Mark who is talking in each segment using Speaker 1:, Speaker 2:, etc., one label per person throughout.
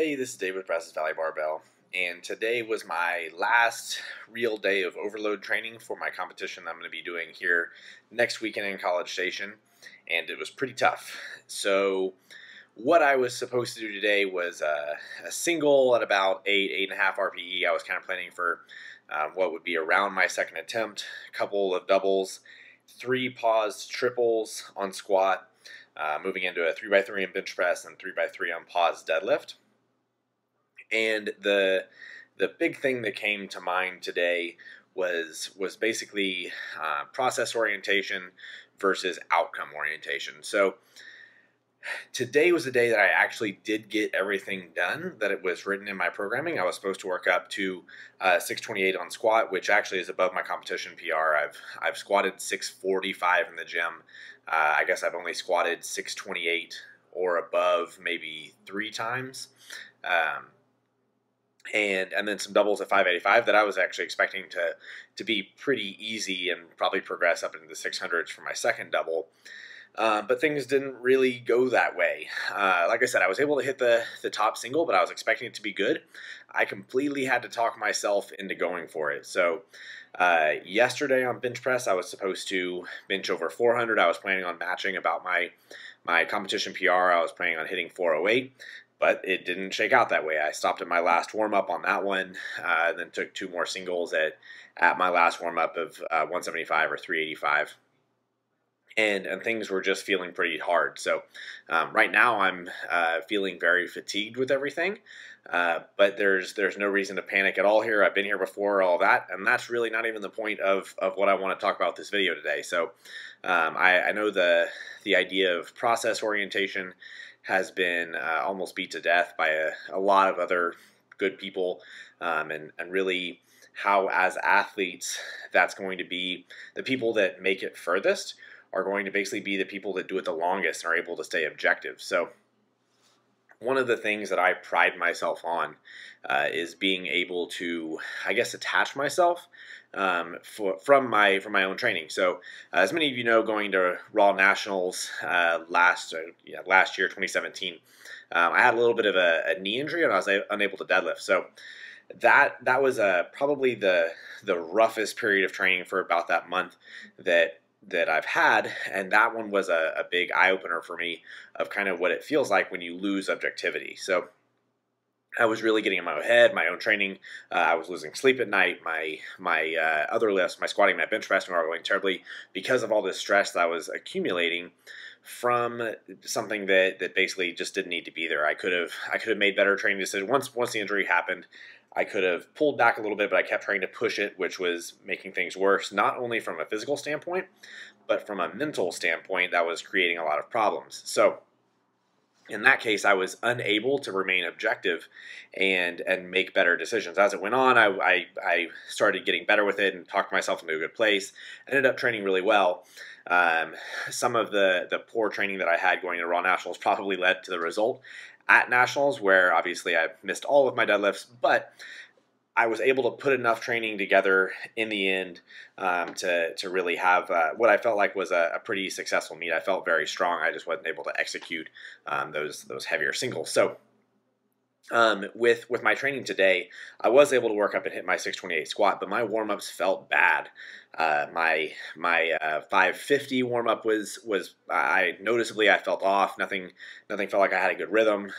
Speaker 1: Hey, this is Dave with Brazos Barbell, and today was my last real day of overload training for my competition that I'm going to be doing here next weekend in College Station, and it was pretty tough. So what I was supposed to do today was a single at about 8.5 RPE. I was kind of planning for what would be around my second attempt, a couple of doubles, 3 paused triples on squat, moving into a 3x3 in bench press and 3x3 on pause deadlift. And the big thing that came to mind today was basically process orientation versus outcome orientation. So today was the day that I actually did get everything done that it was written in my programming. I was supposed to work up to 628 on squat, which actually is above my competition PR. I've squatted 645 in the gym. I guess I've only squatted 628 or above maybe 3 times. And then some doubles at 585 that I was actually expecting to be pretty easy and probably progress up into the 600s for my second double. But things didn't really go that way. Like I said, I was able to hit the top single, but I was expecting it to be good. I completely had to talk myself into going for it. So yesterday on bench press, I was supposed to bench over 400. I was planning on matching about my competition PR. I was planning on hitting 408. But it didn't shake out that way. I stopped at my last warm-up on that one, then took 2 more singles at my last warm-up of 175 or 385. And things were just feeling pretty hard. So right now I'm feeling very fatigued with everything, but there's no reason to panic at all here. I've been here before, all that, and that's really not even the point of what I want to talk about this video today. So I know the idea of process orientation has been almost beat to death by a lot of other good people, and really how as athletes that's going to be the people that make it furthest are going to basically be the people that do it the longest and are able to stay objective. So one of the things that I pride myself on is being able to, I guess, attach myself from my own training. So as many of you know, going to Raw Nationals last year, 2017, I had a little bit of a knee injury and I was unable to deadlift. So that was probably the roughest period of training for about that month that I've had, and that one was a big eye-opener for me of kind of what it feels like when you lose objectivity. So I was really getting in my own head, my own training. I was losing sleep at night. My other lifts, my squatting, my bench press were going terribly because of all this stress that I was accumulating from something that basically just didn't need to be there. I could have made better training decisions. Once the injury happened, I could have pulled back a little bit, but I kept trying to push it, which was making things worse, not only from a physical standpoint, but from a mental standpoint that was creating a lot of problems. So in that case, I was unable to remain objective and make better decisions. As it went on, I started getting better with it and talked myself into a good place. Ended up training really well. Some of the poor training that I had going to Raw Nationals probably led to the result at Nationals, where obviously I missed all of my deadlifts, but I was able to put enough training together in the end to really have what I felt like was a pretty successful meet. I felt very strong. I just wasn't able to execute those heavier singles. So with my training today, I was able to work up and hit my 628 squat, but my warm-ups felt bad. My 550 warm-up was I noticeably I felt off. Nothing felt like I had a good rhythm.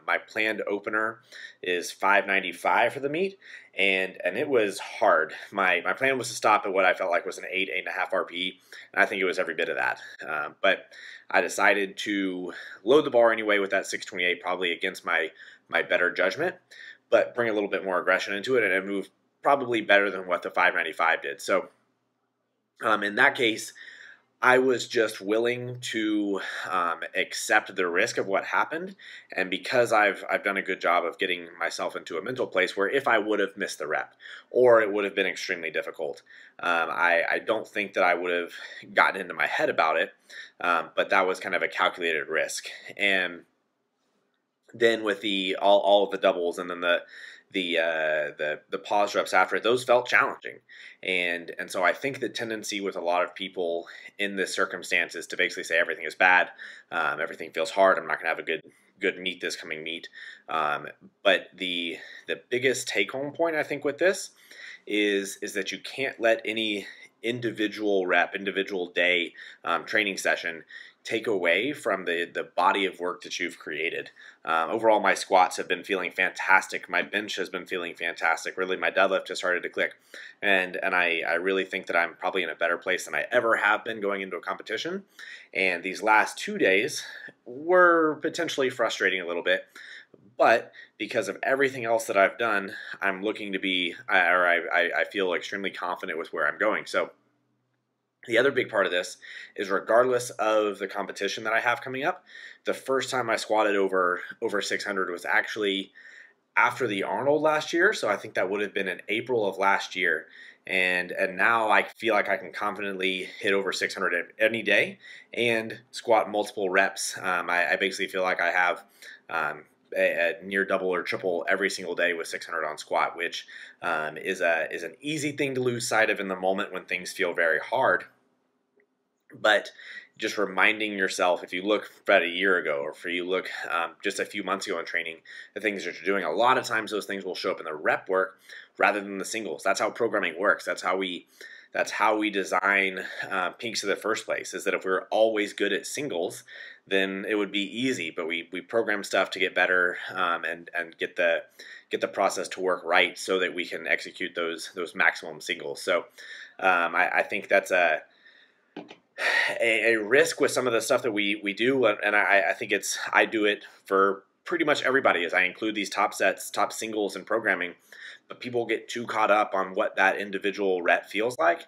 Speaker 1: My planned opener is 595 for the meet, and it was hard. My plan was to stop at what I felt like was an 8.5 RPE, and I think it was every bit of that. But I decided to load the bar anyway with that 628, probably against my better judgment, but bring a little bit more aggression into it, and it moved probably better than what the 595 did. So in that case, I was just willing to accept the risk of what happened, and because I've done a good job of getting myself into a mental place where if I would have missed the rep, or it would have been extremely difficult, I don't think that I would have gotten into my head about it, but that was kind of a calculated risk. And then with all of the doubles and then the pause reps after it, those felt challenging, and so I think the tendency with a lot of people in this circumstance is to basically say everything is bad, everything feels hard, I'm not going to have a good meet this coming meet. But the biggest take home point I think with this is that you can't let any individual rep, individual day training session take away from the body of work that you've created. Overall, my squats have been feeling fantastic. My bench has been feeling fantastic. Really, my deadlift has started to click. And I really think that I'm probably in a better place than I ever have been going into a competition. And these last 2 days were potentially frustrating a little bit. But because of everything else that I've done, I'm looking to be, or I feel extremely confident with where I'm going. So the other big part of this is regardless of the competition that I have coming up, the first time I squatted over 600 was actually after the Arnold last year. So I think that would have been in April of last year. And now I feel like I can confidently hit over 600 any day and squat multiple reps. I basically feel like I have a near double or triple every single day with 600 on squat, which is an easy thing to lose sight of in the moment when things feel very hard. But just reminding yourself, if you look about a year ago, or if you look just a few months ago in training, the things that you're doing, a lot of times those things will show up in the rep work rather than the singles. That's how programming works. That's how we design peaks in the first place, is that if we were always good at singles, then it would be easy. But we program stuff to get better and get the process to work right so that we can execute those maximum singles. So I think that's a risk with some of the stuff that we do, and I think I do it for pretty much everybody, as I include these top sets, top singles in programming, but people get too caught up on what that individual rep feels like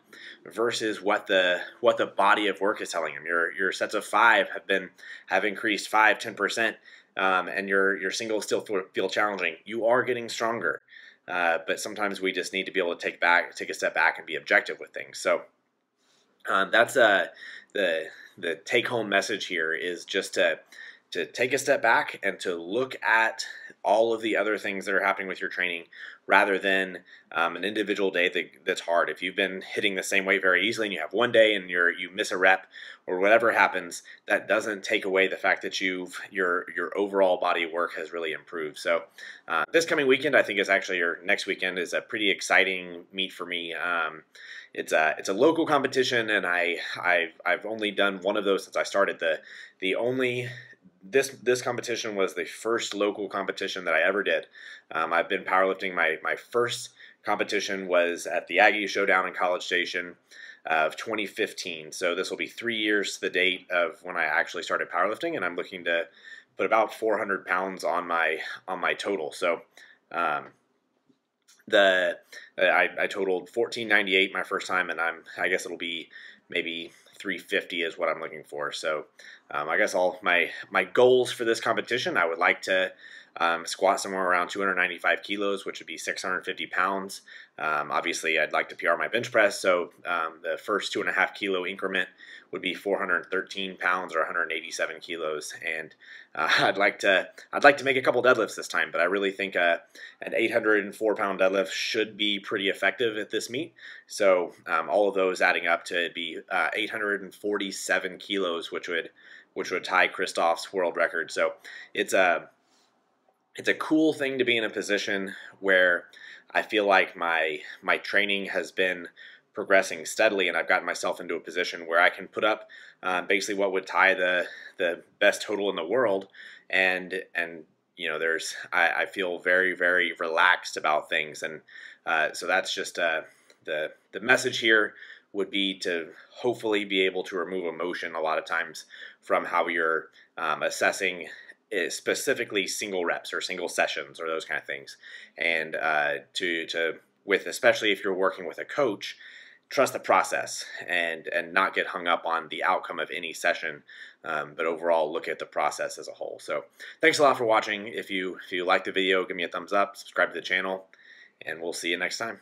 Speaker 1: versus what the body of work is telling them. Your sets of 5 have increased 5-10%, and your singles still feel challenging. You are getting stronger, but sometimes we just need to be able to take a step back and be objective with things. So that's the take-home message here, is just to take a step back and to look at all of the other things that are happening with your training rather than an individual day that's hard. If you've been hitting the same weight very easily and you have one day and you miss a rep or whatever happens, that doesn't take away the fact that your overall body of work has really improved. So this coming weekend, I think, is actually, or next weekend, is a pretty exciting meet for me. It's a local competition, and I've only done one of those since I started. This competition was the first local competition that I ever did. I've been powerlifting. My first competition was at the Aggie Showdown in College Station of 2015. So this will be 3 years to the date of when I actually started powerlifting, and I'm looking to put about 400 pounds on my total. So I totaled 1498 my first time, and I guess it'll be maybe 350 is what I'm looking for. So I guess all my goals for this competition, I would like to squat somewhere around 295 kilos, which would be 650 pounds. Obviously, I'd like to PR my bench press, so the first 2.5 kilo increment would be 413 pounds or 187 kilos, and I'd like to make a couple deadlifts this time, but I really think an 804 pound deadlift should be pretty effective at this meet. So all of those adding up to be 847 kilos, which would tie Christoph's world record. So it's a cool thing to be in a position where I feel like my training has been progressing steadily, and I've gotten myself into a position where I can put up basically what would tie the best total in the world, and you know, I feel very, very relaxed about things, and so that's just the message here would be to hopefully be able to remove emotion a lot of times from how you're assessing specifically single reps or single sessions or those kind of things, and with, especially if you're working with a coach, trust the process and not get hung up on the outcome of any session, but overall look at the process as a whole. So thanks a lot for watching. If you like the video, give me a thumbs up, subscribe to the channel, and we'll see you next time.